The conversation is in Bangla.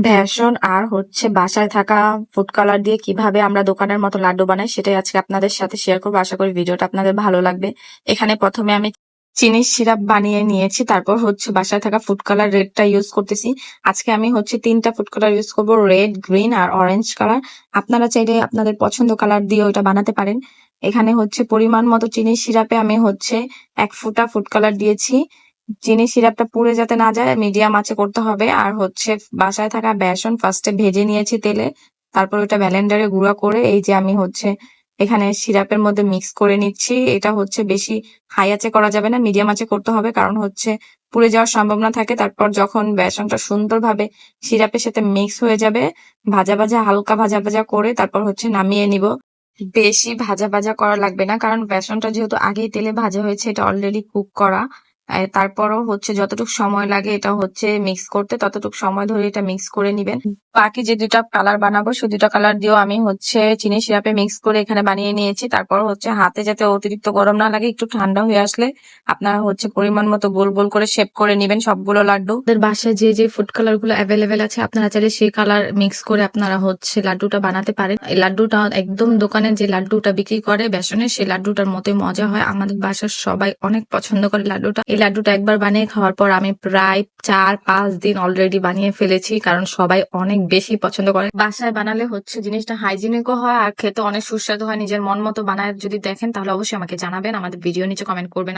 বেসন আর বাসায় থাকা ফুড কালার দিয়ে কিভাবে আমরা দোকানের মতো লাড্ডু বানাই সেটাই আজকে আপনাদের সাথে শেয়ার করবো। আশা করি ভিডিওটা আপনাদের ভালো লাগবে। এখানে প্রথমে আমি চিনির সিরাপ বানিয়ে নিয়েছি, তারপর বাসায় থাকা ফুড কালার রেডটা ইউজ করতেছি। আজকে আমি 3টা ফুড কালার ইউজ করবো, রেড, গ্রিন আর অরেঞ্জ কালার। আপনারা চাইলে আপনাদের পছন্দ কালার দিয়ে ওইটা বানাতে পারেন। এখানে পরিমাণ মতো চিনির সিরাপে আমি 1 ফুটা ফুড কালার দিয়েছি। চিনি সিরাপটা পুড়ে যাতে না যায় মিডিয়াম আঁচে করতে হবে। আর বাসায় থাকা বেসন ফার্স্টে ভেজে নিয়েছি তেলে, তারপর ওটা ব্লেন্ডারে গুঁড়া করে এই যে আমি এখানে সিরাপের মধ্যে মিক্স করে নিচ্ছি। এটা বেশি হাই আঁচে করা যাবে না, মিডিয়াম আঁচে করতে হবে, কারণ পুড়ে যাওয়ার সম্ভাবনা থাকে। তারপর যখন বেসনটা সুন্দরভাবে সিরাপের সাথে মিক্স হয়ে যাবে, ভাজা ভাজা হালকা ভাজা ভাজা করে তারপর নামিয়ে নিব। বেশি ভাজা ভাজা করা লাগবে না, কারণ বেসনটা যেহেতু আগেই তেলে ভাজা হয়েছে, এটা অলরেডি কুক করা। তারপরও যতটুকু সময় লাগে এটা মিক্স করতে, ততটুকু সময় ধরে এটা মিক্স করে নিবেন। বাকি যে 2টা কালার বানাবো সেই 2টা কালার দিয়েও আমি চিনি সিরাপে মিক্স করে এখানে বানিয়ে নিয়েছি। তারপর হাতে যাতে অতিরিক্ত গরম না লাগে, একটু ঠান্ডা হয়ে আসলে আপনারা পরিমাণ মতো গোল গোল করে শেপ করে নিবেন সবগুলো লাড্ডু। আপনাদের বাসায় যে যে ফুড কালার গুলো অ্যাভেলেবেল আছে আপনারা চাইলে সেই কালার মিক্স করে আপনারা লাড্ডুটা বানাতে পারেন। এই লাড্ডুটা একদম দোকানে যে লাড্ডুটা বিক্রি করে বেসনের, সেই লাড্ডুটার মতোই মজা হয়। আমাদের বাসার সবাই অনেক পছন্দ করে লাড্ডুটা। এই লাড্ডুটা একবার বানিয়ে খাওয়ার পর আমি প্রায় 4-5 দিন অলরেডি বানিয়ে ফেলেছি, কারণ সবাই অনেক বেশি পছন্দ করে। বাসায় বানালে জিনিসটা হাইজিনিকও হয় আর খেতে অনেক সুস্বাদু হয়। নিজের মন মতো বানায় যদি দেখেন তাহলে অবশ্যই আমাকে জানাবেন, আমাদের ভিডিও নিচে কমেন্ট করবেন।